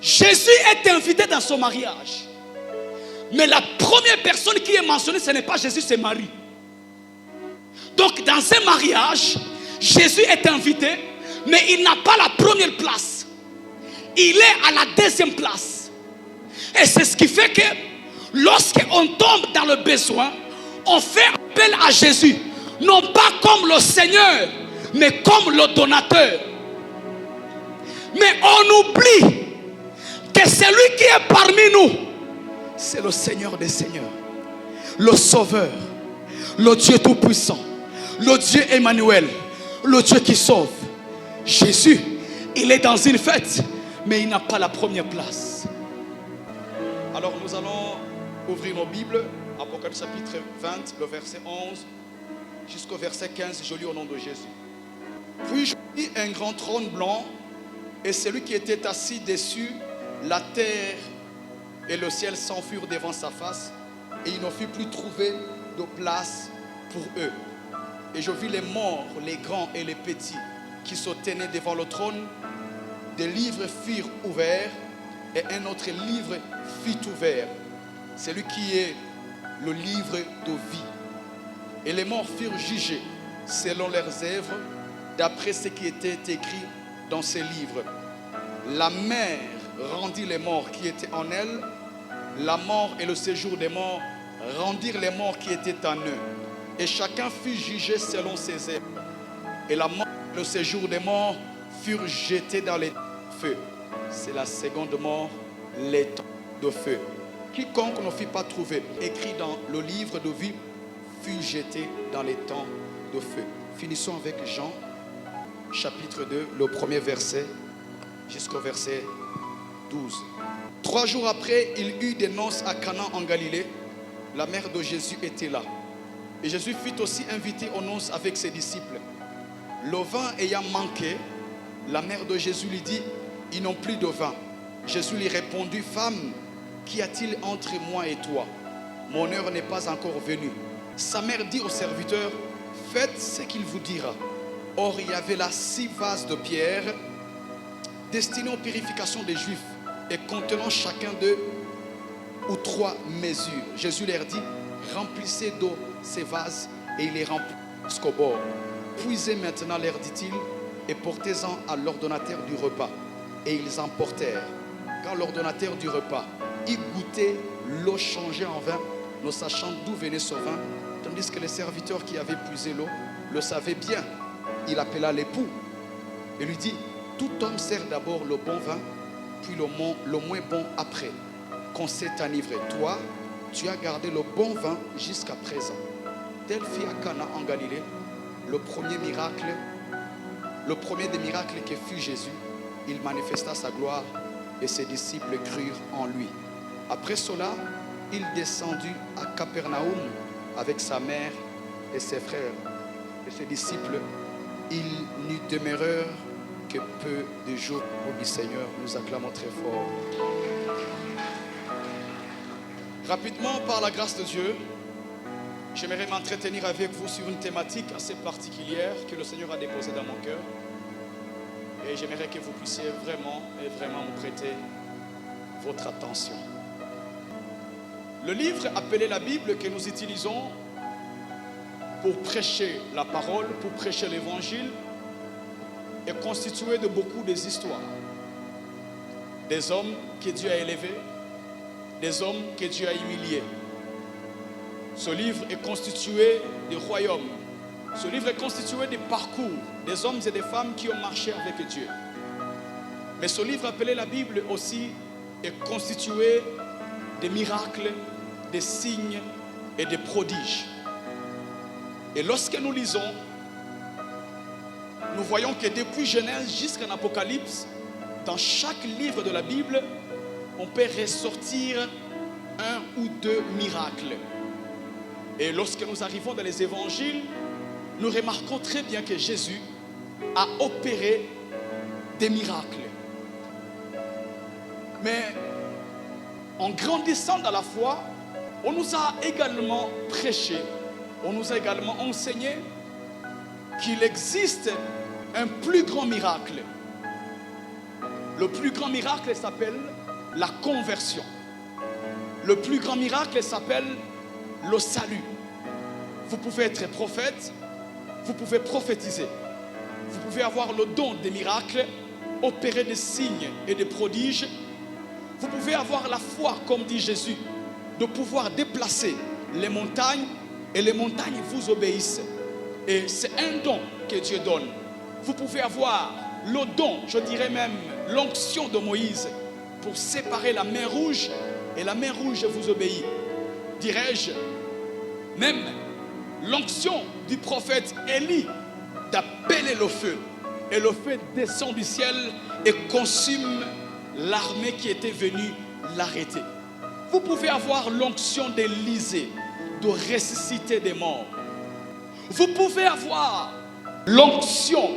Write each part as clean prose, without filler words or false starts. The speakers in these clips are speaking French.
Jésus est invité dans son mariage. Mais la première personne qui est mentionnée, ce n'est pas Jésus, c'est Marie. Donc dans un mariage, Jésus est invité, mais il n'a pas la première place. Il est à la deuxième place. Et c'est ce qui fait que lorsqu'on tombe dans le besoin, on fait appel à Jésus. Non pas comme le Seigneur, mais comme le donateur. Mais on oublie que celui qui est parmi nous, c'est le Seigneur des Seigneurs, le Sauveur, le Dieu Tout-Puissant, le Dieu Emmanuel, le Dieu qui sauve. Jésus, il est dans une fête, mais il n'a pas la première place. Alors nous allons ouvrir nos Bibles, Apocalypse chapitre 20, le verset 11 jusqu'au verset 15, je lis au nom de Jésus. Puis je vis un grand trône blanc, et celui qui était assis dessus, la terre et le ciel s'enfuirent devant sa face, et il ne fut plus trouvé de place pour eux. Et je vis les morts, les grands et les petits, qui se tenaient devant le trône. Des livres furent ouverts, et un autre livre fut ouvert, celui qui est le livre de vie. Et les morts furent jugés selon leurs œuvres, d'après ce qui était écrit dans ces livres. La mer rendit les morts qui étaient en elle. La mort et le séjour des morts rendirent les morts qui étaient en eux. Et chacun fut jugé selon ses œuvres. Et la mort et le séjour des morts furent jetés dans les feux. C'est la seconde mort, les temps de feu. Quiconque ne fut pas trouvé écrit dans le livre de vie fut jeté dans les temps de feu. Finissons avec Jean, chapitre 2, le premier verset, jusqu'au verset 12. 3 jours après, il eut des noces à Cana en Galilée. La mère de Jésus était là. Et Jésus fut aussi invité aux noces avec ses disciples. Le vin ayant manqué, la mère de Jésus lui dit, ils n'ont plus de vin. Jésus lui répondit, femme, qu'y a-t-il entre moi et toi? Mon heure n'est pas encore venue. Sa mère dit au serviteur, faites ce qu'il vous dira. Or, il y avait là 6 vases de pierre destinés aux purifications des Juifs et contenant chacun d'eux ou 3 mesures. Jésus leur dit, remplissez d'eau ces vases, et il les remplit jusqu'au bord. Puisez maintenant, leur dit-il, et portez-en à l'ordonnateur du repas. Et ils emportèrent. Quand l'ordonnateur du repas y goûtait l'eau changée en vin, ne sachant d'où venait ce vin, tandis que les serviteurs qui avaient puisé l'eau le savaient bien, il appela l'époux et lui dit, tout homme sert d'abord le bon vin, puis le moins bon après, qu'on s'est enivré. Toi, tu as gardé le bon vin jusqu'à présent. Tel fit à Cana en Galilée le premier des miracles que fut Jésus. Il manifesta sa gloire et ses disciples crurent en lui. Après cela, il descendit à Capernaum avec sa mère et ses frères et ses disciples. Ils n'y demeurèrent que peu de jours. Au Seigneur, nous acclamons très fort. Rapidement, par la grâce de Dieu, j'aimerais m'entretenir avec vous sur une thématique assez particulière que le Seigneur a déposée dans mon cœur. Et j'aimerais que vous puissiez vraiment me prêter votre attention. Le livre appelé la Bible que nous utilisons pour prêcher la parole, pour prêcher l'évangile, est constitué de beaucoup d'histoires. Des hommes que Dieu a élevés, des hommes que Dieu a humiliés. Ce livre est constitué des royaumes. Ce livre est constitué des parcours des hommes et des femmes qui ont marché avec Dieu. Mais ce livre appelé la Bible aussi est constitué des miracles, des signes et des prodiges. Et lorsque nous lisons, nous voyons que depuis Genèse jusqu'en Apocalypse, dans chaque livre de la Bible, on peut ressortir 1 ou 2 miracles. Et lorsque nous arrivons dans les évangiles, nous remarquons très bien que Jésus a opéré des miracles. Mais en grandissant dans la foi, on nous a également prêché, on nous a également enseigné qu'il existe un plus grand miracle. Le plus grand miracle s'appelle la conversion. Le plus grand miracle s'appelle le salut. Vous pouvez être prophète, vous pouvez prophétiser, vous pouvez avoir le don des miracles, opérer des signes et des prodiges. Vous pouvez avoir la foi, comme dit Jésus, de pouvoir déplacer les montagnes et les montagnes vous obéissent. Et c'est un don que Dieu donne. Vous pouvez avoir le don, je dirais même l'onction de Moïse pour séparer la mer Rouge et la mer Rouge vous obéit. Dirais-je, même l'onction du prophète Élie d'appeler le feu. Et le feu descend du ciel et consume l'armée qui était venue l'arrêter. Vous pouvez avoir l'onction d'Élisée de ressusciter des morts. Vous pouvez avoir l'onction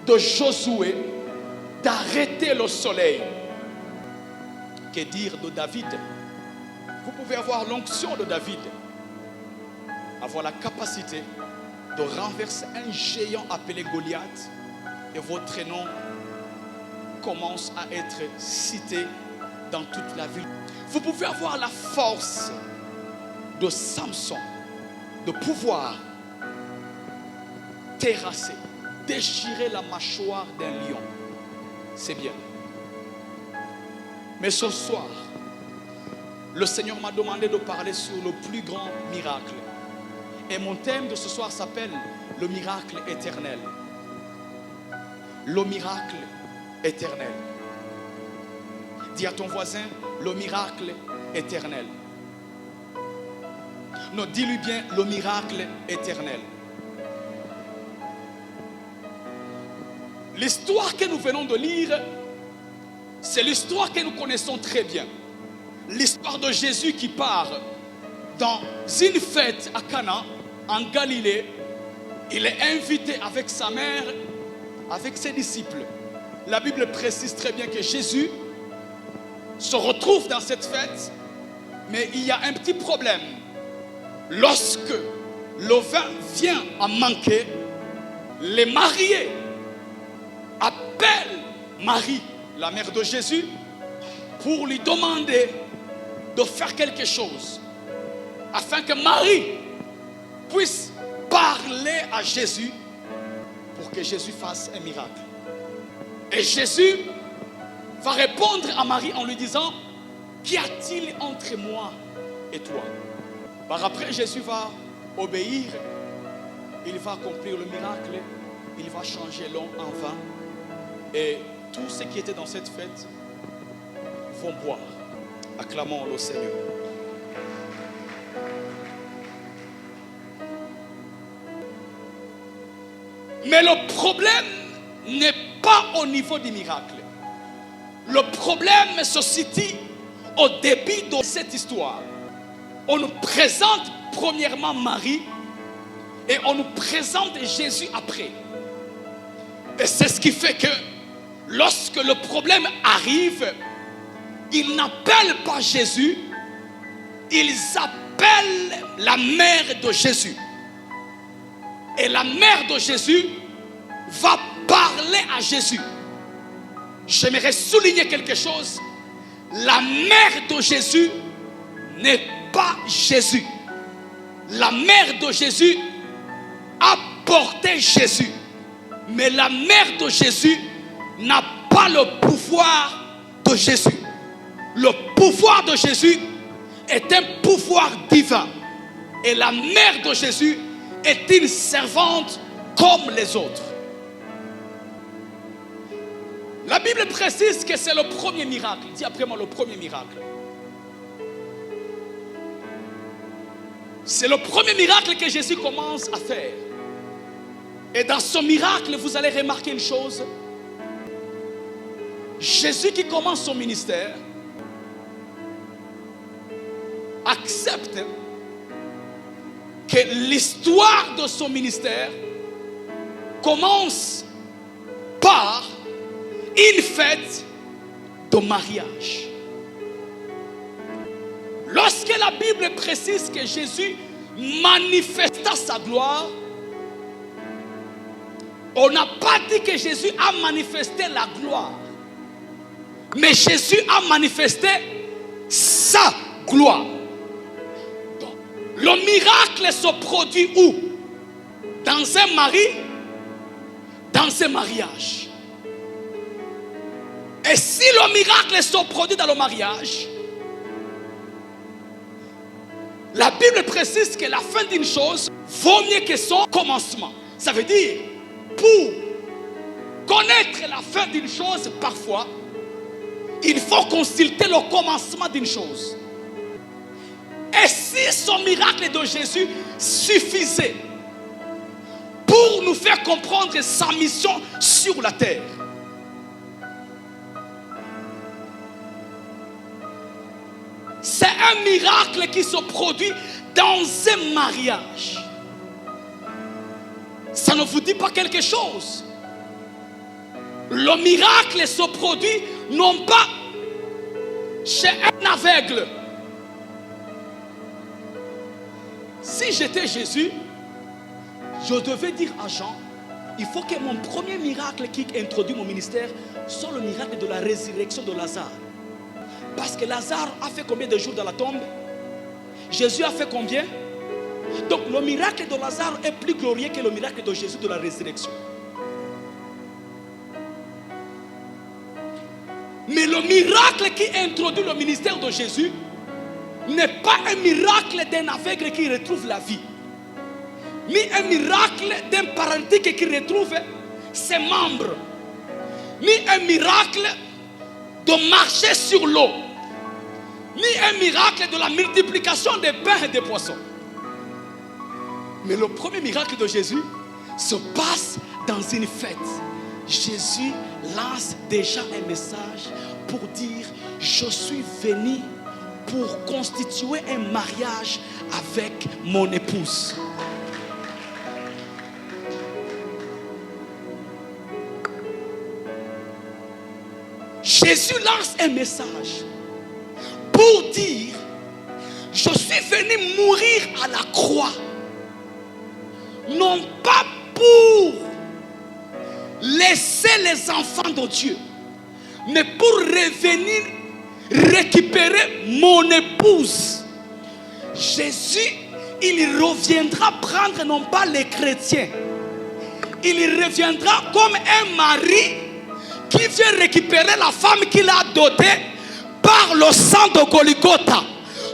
de Josué d'arrêter le soleil. Que dire de David? Vous pouvez avoir l'onction de David, avoir la capacité de renverser un géant appelé Goliath, et votre nom commence à être cité dans toute la ville. Vous pouvez avoir la force de Samson de pouvoir terrasser, déchirer la mâchoire d'un lion. C'est bien. Mais ce soir, le Seigneur m'a demandé de parler sur le plus grand miracle. Et mon thème de ce soir s'appelle le miracle éternel. Le miracle éternel. Dis à ton voisin, le miracle éternel. Non, dis-lui bien, le miracle éternel. L'histoire que nous venons de lire, c'est l'histoire que nous connaissons très bien. L'histoire de Jésus qui part dans une fête à Cana, en Galilée. Il est invité avec sa mère, avec ses disciples. La Bible précise très bien que Jésus se retrouve dans cette fête, mais il y a un petit problème. Lorsque le vin vient à manquer, les mariés appellent Marie, la mère de Jésus, pour lui demander de faire quelque chose, afin que Marie puisse parler à Jésus pour que Jésus fasse un miracle. Et Jésus va répondre à Marie en lui disant: qu'y a-t-il entre moi et toi? Par après, Jésus va obéir, il va accomplir le miracle, il va changer l'eau en vin, et tous ceux qui étaient dans cette fête vont boire. Acclamons le Seigneur. Mais le problème n'est pas au niveau du miracle. Le problème se situe au début de cette histoire. On nous présente premièrement Marie et on nous présente Jésus après. Et c'est ce qui fait que lorsque le problème arrive, ils n'appellent pas Jésus, ils appellent la mère de Jésus. Et la mère de Jésus va parler à Jésus. J'aimerais souligner quelque chose. La mère de Jésus n'est pas Jésus. La mère de Jésus a porté Jésus. Mais la mère de Jésus n'a pas le pouvoir de Jésus. Le pouvoir de Jésus est un pouvoir divin. Et la mère de Jésus est une servante comme les autres. La Bible précise que c'est le premier miracle. Dis après moi, le premier miracle. C'est le premier miracle que Jésus commence à faire. Et dans ce miracle, vous allez remarquer une chose. Jésus qui commence son ministère accepte que l'histoire de son ministère commence par une fête de mariage. Lorsque la Bible précise que Jésus manifesta sa gloire, on n'a pas dit que Jésus a manifesté la gloire. Mais Jésus a manifesté sa gloire. Donc, le miracle se produit où? Dans un mari, dans un mariage. Et si le miracle se produit dans le mariage, la Bible précise que la fin d'une chose vaut mieux que son commencement. Ça veut dire, pour connaître la fin d'une chose, parfois, il faut consulter le commencement d'une chose. Et si son miracle de Jésus suffisait pour nous faire comprendre sa mission sur la terre, c'est un miracle qui se produit dans un mariage. Ça ne vous dit pas quelque chose? Le miracle se produit non pas chez un aveugle. Si j'étais Jésus, je devais dire à Jean, il faut que mon premier miracle qui introduit mon ministère soit le miracle de la résurrection de Lazare. Parce que Lazare a fait combien de jours dans la tombe? Jésus a fait combien? Donc le miracle de Lazare est plus glorieux que le miracle de Jésus de la résurrection. Mais le miracle qui introduit le ministère de Jésus n'est pas un miracle d'un aveugle qui retrouve la vie, ni un miracle d'un paralytique qui retrouve ses membres, ni un miracle de marcher sur l'eau, ni un miracle de la multiplication des pains et des poissons. Mais le premier miracle de Jésus se passe dans une fête. Jésus lance déjà un message pour dire: je suis venu pour constituer un mariage avec mon épouse. Jésus lance un message pour dire: je suis venu mourir à la croix, non pas pour laisser les enfants de Dieu, mais pour revenir récupérer mon épouse. Jésus, il reviendra prendre non pas les chrétiens, il reviendra comme un mari qui vient récupérer la femme qu'il a dotée par le sang de Golgotha.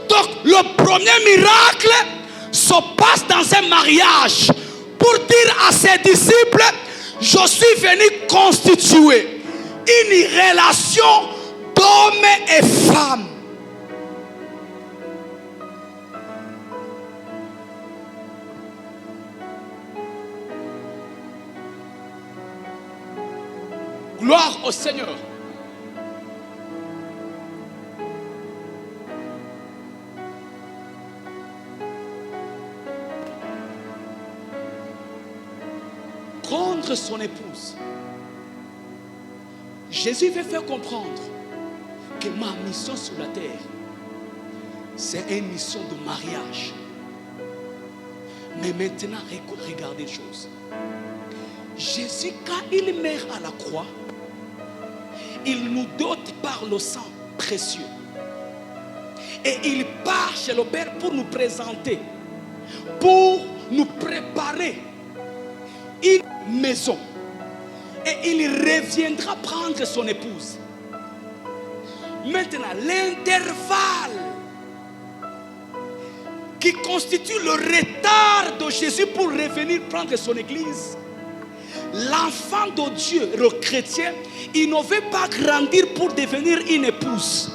Donc le premier miracle se passe dans un mariage pour dire à ses disciples: je suis venu constituer une relation d'homme et femme. Gloire au Seigneur. Prendre son épouse. Jésus veut faire comprendre que ma mission sur la terre, c'est une mission de mariage. Mais maintenant, regardez les choses. Jésus, quand il meurt à la croix, il nous dote par le sang précieux. Et il part chez le Père pour nous présenter, pour nous préparer une maison. Et il reviendra prendre son épouse. Maintenant, l'intervalle qui constitue le retard de Jésus pour revenir prendre son église, l'enfant de Dieu, le chrétien, il ne veut pas grandir pour devenir une épouse.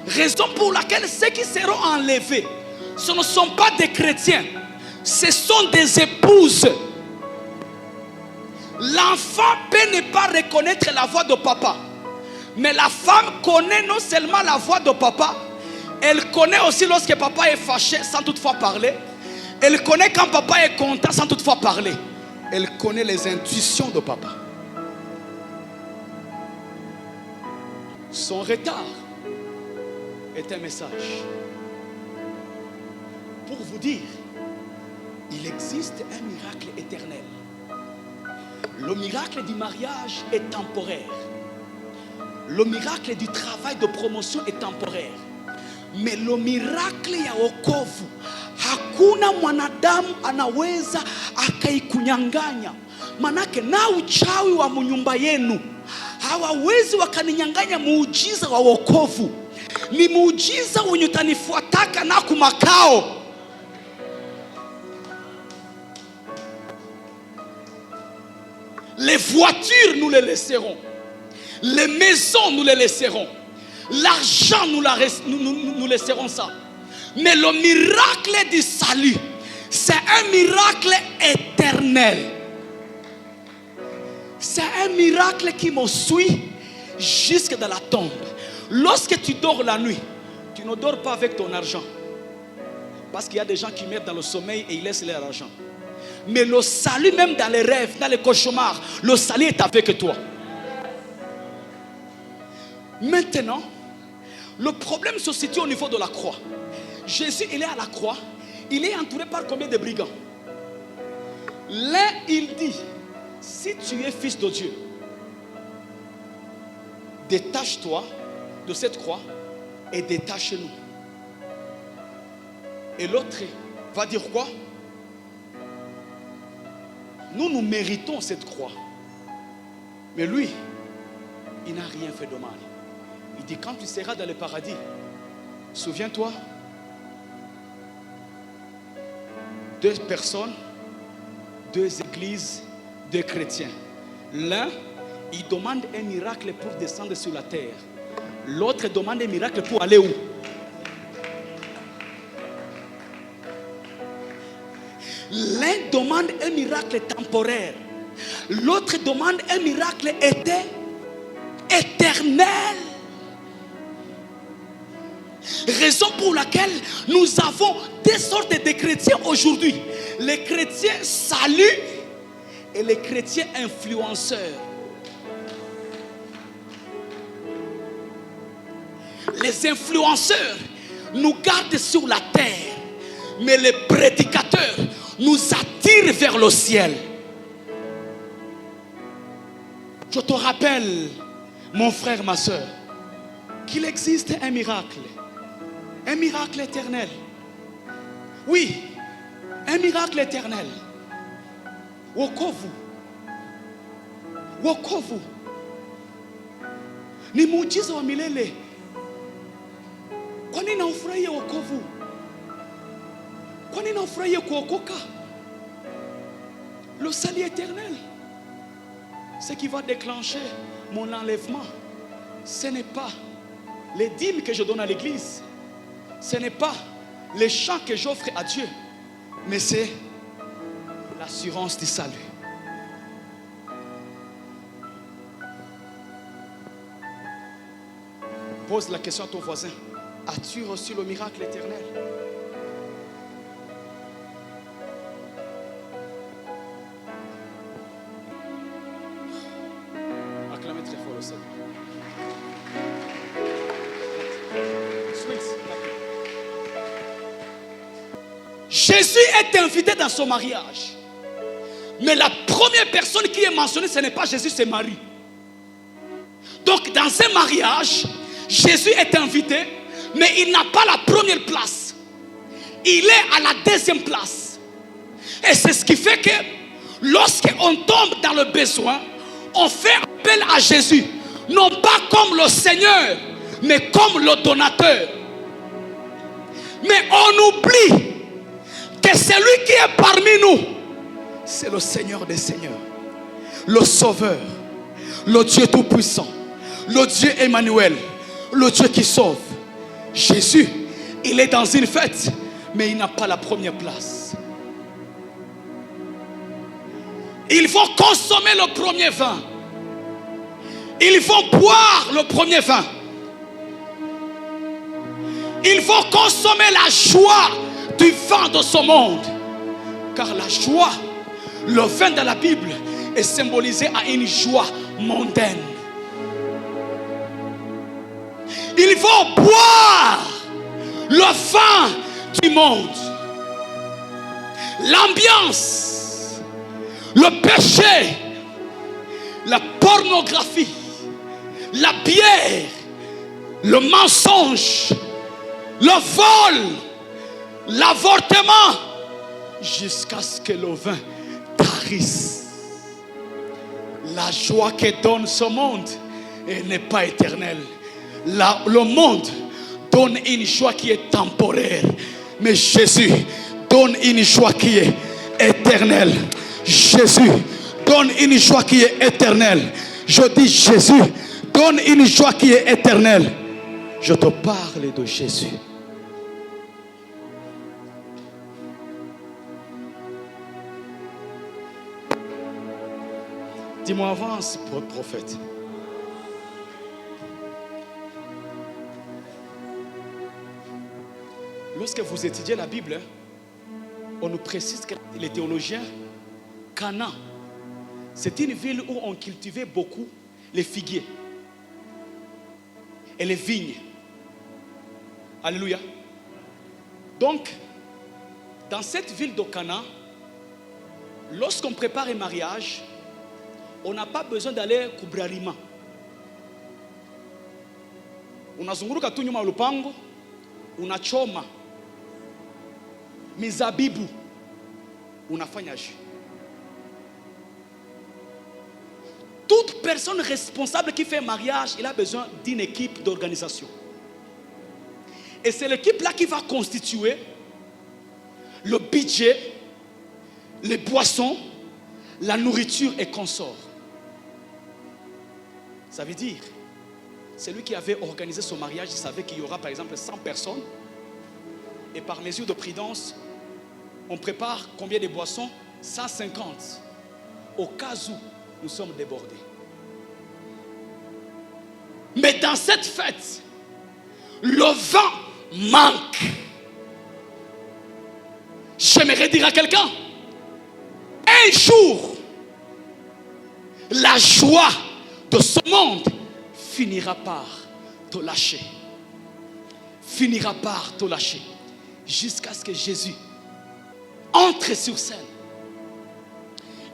Raison pour laquelle ceux qui seront enlevés, ce ne sont pas des chrétiens, ce sont des épouses. L'enfant peut ne pas reconnaître la voix de papa, mais la femme connaît non seulement la voix de papa, elle connaît aussi lorsque papa est fâché sans toutefois parler. Elle connaît quand papa est content sans toutefois parler. Elle connaît les intuitions de papa. Son retard est un message pour vous dire: il existe un miracle éternel. Le miracle du mariage est temporaire. Le miracle du travail de promotion est temporaire. Mais le miracle ya wokovu hakuna mwanadamu anaweza akaikunyanganya. Manake na uchawi wa munyumba yenu hawawezi wakaninyanganya muujiza wa wokovu. Ni muujiza wenye utanifuataka na kumakao. Les voitures, nous les laisserons. Les maisons, nous les laisserons. L'argent, nous laisserons ça. Mais le miracle du salut, c'est un miracle éternel. C'est un miracle qui me suit jusque dans la tombe. Lorsque tu dors la nuit, tu ne dors pas avec ton argent. Parce qu'il y a des gens qui meurent dans le sommeil et ils laissent leur argent. Mais le salut, même dans les rêves, dans les cauchemars, le salut est avec toi. Maintenant, le problème se situe au niveau de la croix. Jésus, il est à la croix. Il est entouré par combien de brigands? L'un, il dit, si tu es fils de Dieu, détache-toi de cette croix et détache-nous. Et l'autre va dire quoi? Nous méritons cette croix. Mais lui, il n'a rien fait de mal. Il dit, quand tu seras dans le paradis, souviens-toi, 2 personnes, 2 églises, 2 chrétiens. L'un, il demande un miracle pour descendre sur la terre. L'autre demande un miracle pour aller où? L'un demande un miracle temporaire. L'autre demande un miracle éternel. Raison pour laquelle nous avons des sortes de chrétiens aujourd'hui. Les chrétiens saluent et les chrétiens influenceurs. Les influenceurs nous gardent sur la terre, mais les prédicateurs nous attirent vers le ciel. Je te rappelle, mon frère, ma soeur, qu'il existe un miracle éternel. Oui, un miracle éternel. Wokovu. Ni muujiza wa milele. Kwa nini ufurahie wokovu? Kwa nini ufurahie kuokoka? Le salut éternel, ce qui va déclencher mon enlèvement, ce n'est pas les dîmes que je donne à l'église, ce n'est pas les chants que j'offre à Dieu, mais c'est l'assurance du salut. Pose la question à ton voisin. As-tu reçu le miracle éternel? Acclamez très fort le Seigneur. Jésus est invité dans son mariage. Mais la première personne qui est mentionnée, ce n'est pas Jésus, c'est Marie. Donc dans un mariage, Jésus est invité, mais il n'a pas la première place. Il est à la deuxième place. Et c'est ce qui fait que lorsqu'on tombe dans le besoin, on fait appel à Jésus. Non pas comme le Seigneur, mais comme le donateur. Mais on oublie que celui qui est parmi nous, c'est le Seigneur des Seigneurs, le Sauveur, le Dieu Tout-Puissant, le Dieu Emmanuel, le Dieu qui sauve. Jésus, il est dans une fête, mais il n'a pas la première place. Ils vont consommer le premier vin. Ils vont boire le premier vin. Ils vont consommer la joie du vin de ce monde. Car la joie, le vin de la Bible est symbolisé à une joie mondaine. Ils vont boire le vin du monde. L'ambiance, le péché, la pornographie, la bière, le mensonge, le vol, l'avortement, jusqu'à ce que le vin tarisse. La joie que donne ce monde, elle n'est pas éternelle. Le monde donne une joie qui est temporaire, mais Jésus donne une joie qui est éternelle. Jésus donne une joie qui est éternelle. Je dis Jésus donne une joie qui est éternelle. Je te parle de Jésus. Dis-moi, avance, prophète. Lorsque vous étudiez la Bible, on nous précise que les théologiens, Cana, c'est une ville où on cultivait beaucoup les figuiers et les vignes. Alléluia. Donc, dans cette ville de Cana, lorsqu'on prépare un mariage, on n'a pas besoin d'aller kubrarima. Unazunguruka tu nyuma lupango, unachoma mizabibu, unafanya jus. Toute personne responsable qui fait un mariage, il a besoin d'une équipe d'organisation. Et c'est l'équipe-là qui va constituer le budget, les boissons, la nourriture et consorts. Ça veut dire, celui qui avait organisé son mariage, il savait qu'il y aura par exemple 100 personnes. Et par mesure de prudence, on prépare combien de boissons? 150. Au cas où nous sommes débordés. Mais dans cette fête, le vin manque. J'aimerais dire à quelqu'un, un jour, la joie de ce monde finira par te lâcher. Finira par te lâcher. Jusqu'à ce que Jésus entre sur scène.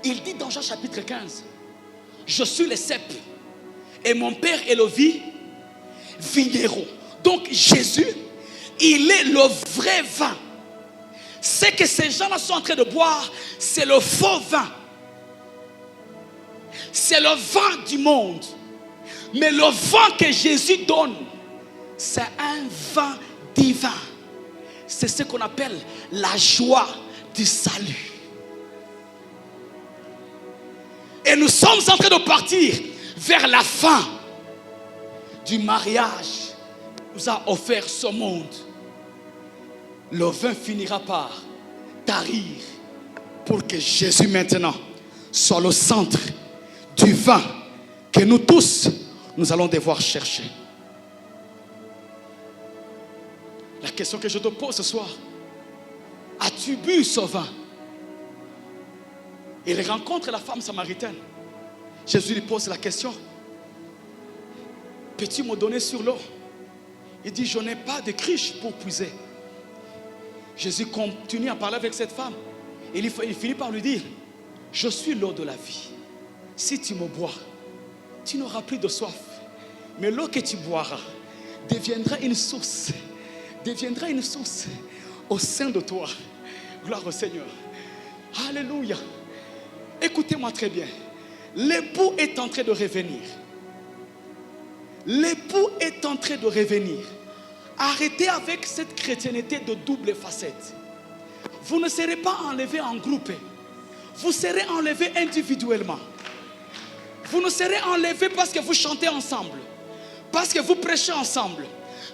Il dit dans Jean chapitre 15, je suis le cep et mon père est le vigneron. Donc Jésus, il est le vrai vin. Ce que ces gens-là sont en train de boire, c'est le faux vin. C'est le vin du monde. Mais le vin que Jésus donne, c'est un vin divin. C'est ce qu'on appelle la joie du salut. Et nous sommes en train de partir vers la fin du mariage que nous a offert ce monde. Le vin finira par tarir pour que Jésus maintenant soit le centre du vin que nous tous, nous allons devoir chercher. La question que je te pose ce soir, as-tu bu ce vin? Il rencontre la femme samaritaine. Jésus lui pose la question, peux-tu me donner sur l'eau? Il dit, je n'ai pas de cruche pour puiser. Jésus continue à parler avec cette femme. Et il finit par lui dire, je suis l'eau de la vie. Si tu me bois, tu n'auras plus de soif. Mais l'eau que tu boiras deviendra une source au sein de toi. Gloire au Seigneur. Alléluia. Écoutez-moi très bien. L'époux est en train de revenir. L'époux est en train de revenir. Arrêtez avec cette chrétienté de double facette. Vous ne serez pas enlevés en groupe. Vous serez enlevés individuellement. Vous ne serez enlevés parce que vous chantez ensemble, parce que vous prêchez ensemble,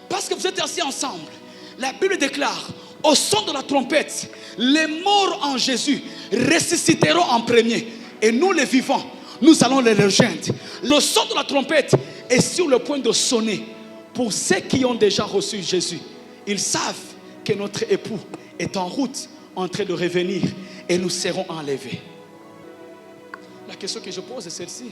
parce que vous êtes assis ensemble. La Bible déclare, au son de la trompette, les morts en Jésus ressusciteront en premier. Et nous les vivants, nous allons les rejoindre. Le son de la trompette est sur le point de sonner. Pour ceux qui ont déjà reçu Jésus, ils savent que notre époux est en route, en train de revenir, et nous serons enlevés. La question que je pose est celle-ci.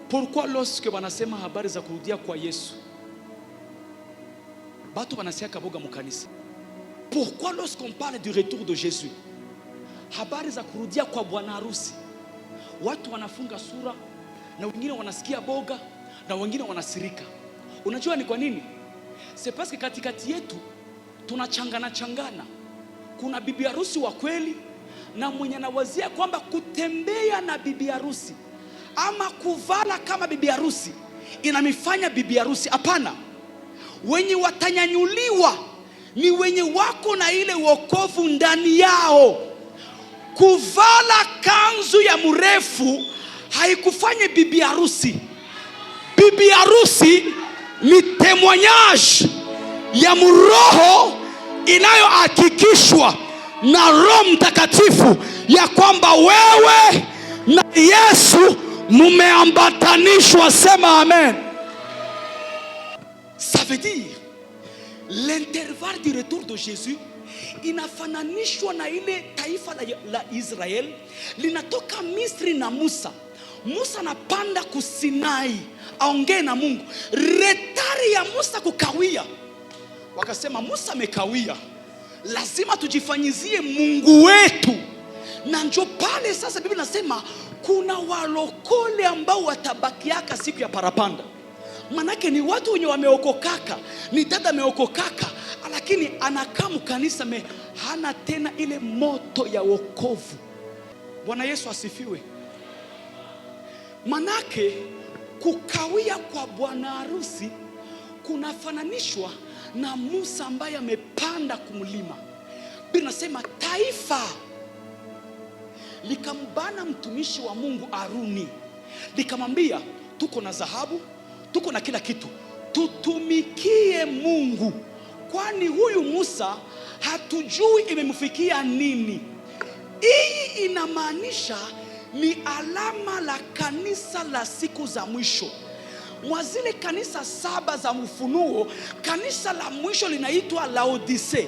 Pourquoi lorsque wanasema habari za kurudia kwa Yesu, batu wanasia kaboga mukanisa? Pourquoi lorsqu'on parle du retour de Jésus, habari za kurudia kwa bwana harusi, watu wanafunga sura, na wengine wanasikia boga, na wengine wanasirika. Unajua ni kwa nini? C'est parce que katikati yetu tunachangana. Kuna bibi harusi wa kweli na mwenye anawazia kwamba kutembea na bibi harusi ama kuvala kama bibi harusi inamifanya bibi harusi. Hapana. Wenye watanyanyuliwa ni wenye wako na ile wokovu ndani yao. Kuvala kanzu ya mrefu haikufanye bibi harusi. Bibi harusi ni témoignage ya mroho inayohakikishwa na Roho Mtakatifu ya kwamba wewe na Yesu mumeambatanishwa. Sema amen. Ça veut dire l'intervalle du retour de Jésus inafananishwa na ile taifa la Israel linatoka Misri na Musa. Musa anapanda kusinai aongee na Mungu. Retari ya Musa kukawia. Wakasema Musa amekawia, lazima tujifanyizie Mungu wetu. Na njo pale sasa Biblia nasema kuna walokole ambao watabakiaka siku ya parapanda. Manake ni watu wenye wameokokaka, ni dada ameokokaka, lakini anakaa mkanisa hana tena ile moto ya wokovu. Bwana Yesu asifiwe. Manake kukawia kwa bwana harusi kunafananishwa na Musa ambaye amepanda kumlima. Biblia nasema taifa likambana mtumishi wa Mungu Aruni, likamwambia tuko na dhahabu, tuko na kila kitu, tutumikie Mungu, kwani huyu Musa hatujui imemfikia nini. Hii inamaanisha ni alama la kanisa la siku za mwisho. Mwazile kanisa 7 za Ufunuo, kanisa la mwisho linaitwa Laodicea.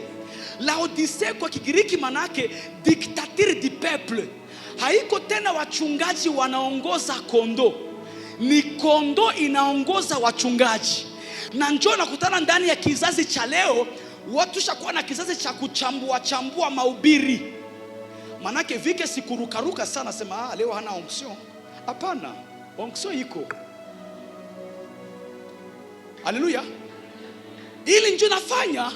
Laodicea kwa Kigiriki manake dictature du peuple. Haiko tena wachungaji wanaongoza kondo, ni kondo inaongoza wachungaji. Na njoo nakutana ndani ya kizazi cha leo, watu shakuwa na kizazi cha kuchambua mahubiri. Manake vike sikurukaruka sana sema leo hana onction. Hapana, onction iko. Haleluya. Ili njoo nafanya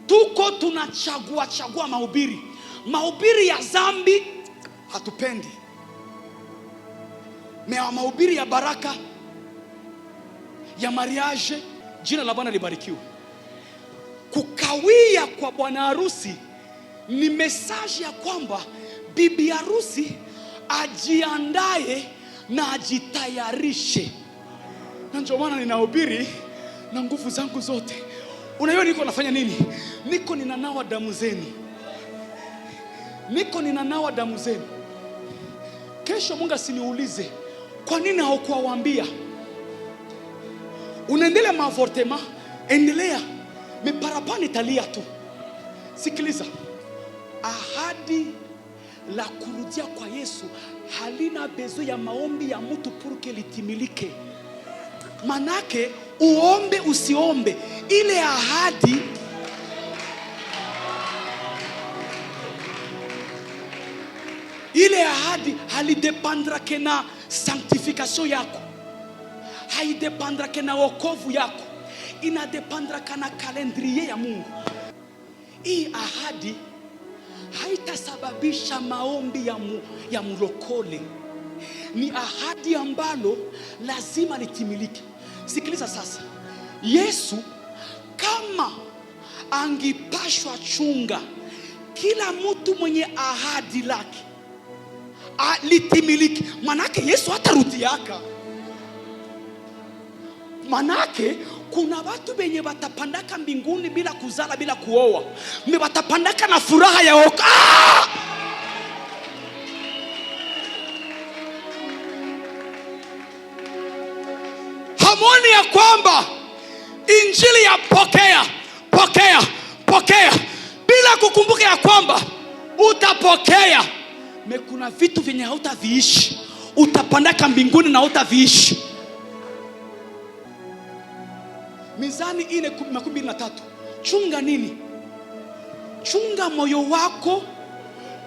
tuko tunachagua mahubiri. Mahubiri ya zambi hatupendi. Mahubiri ya baraka, ya mariage, jina la Bwana libarikiwe. Kukawia kwa bwana harusi ni message ya kwamba bibi harusi ajiandae na ajitayarishe. Na ndio maana ninahubiri na nguvu zangu zote. Unajua niko nafanya nini? Niko ninanawa damu zenu. Kesho Mungu asiniulize kwa nini haukuwaambia. Unaendelea maavortema, endelea. Miparapani talia tu. Sikiliza. Ahadi la kurudia kwa Yesu halina bezo ya maombi ya mtu purke litimilike. Manake uombe usiombe, ile ahadi halidepandra kena sanctification yako, haidepandra kena wokovu yako, inadepandra kana kalendrier ya Mungu. Hii ahadi haitasababisha maombi ya mlokole. Ni ahadi ambalo lazima litimilike. Sikiliza sasa. Yesu kama angipashwa chunga kila mtu mwenye ahadi lake litimilike, manake Yesu hatarudiaka. Manake kuna watu benye watapandaka mbinguni bila kuzala, bila kuoa. Watapandaka na furaha ya wokovu. Hamoni ya kwamba injili ya pokea bila kukumbuka ya kwamba utapokea. Kuna vitu vyenye hautaviishi, utapandaka mbinguni na hautaviishi. Mizani 4:23. Chunga nini? Chunga moyo wako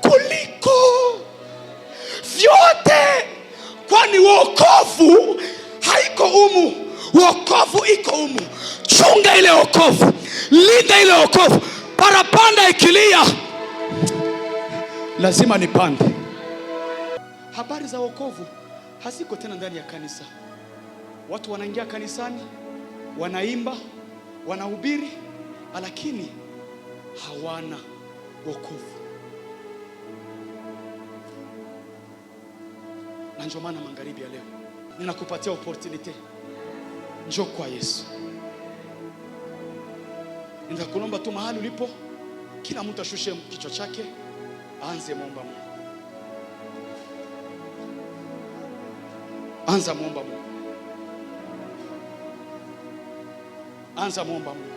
kuliko vyote kwani wokovu haiko humu, wokovu iko humu. Chunga ile wokovu, linda ile wokovu. Parapanda ikilia, lazima nipande. Habari za wokovu haziko tena ndani ya kanisa. Watu wanaingia kanisani, wanaimba, wanahubiri, lakini hawana wokovu. Na ndio maana magharibi ya leo ninakupatia opportunity. Njoo kwa Yesu. Ninakulomba tu mahali ulipo, kila mtu ashushe kichwa chake, aanze muomba Mungu. Anza muomba Mungu. Anza muomba Mungu.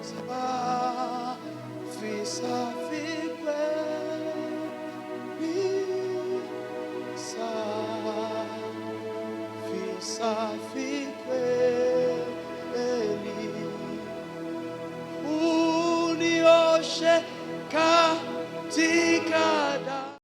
Safi safi kweli, safi safi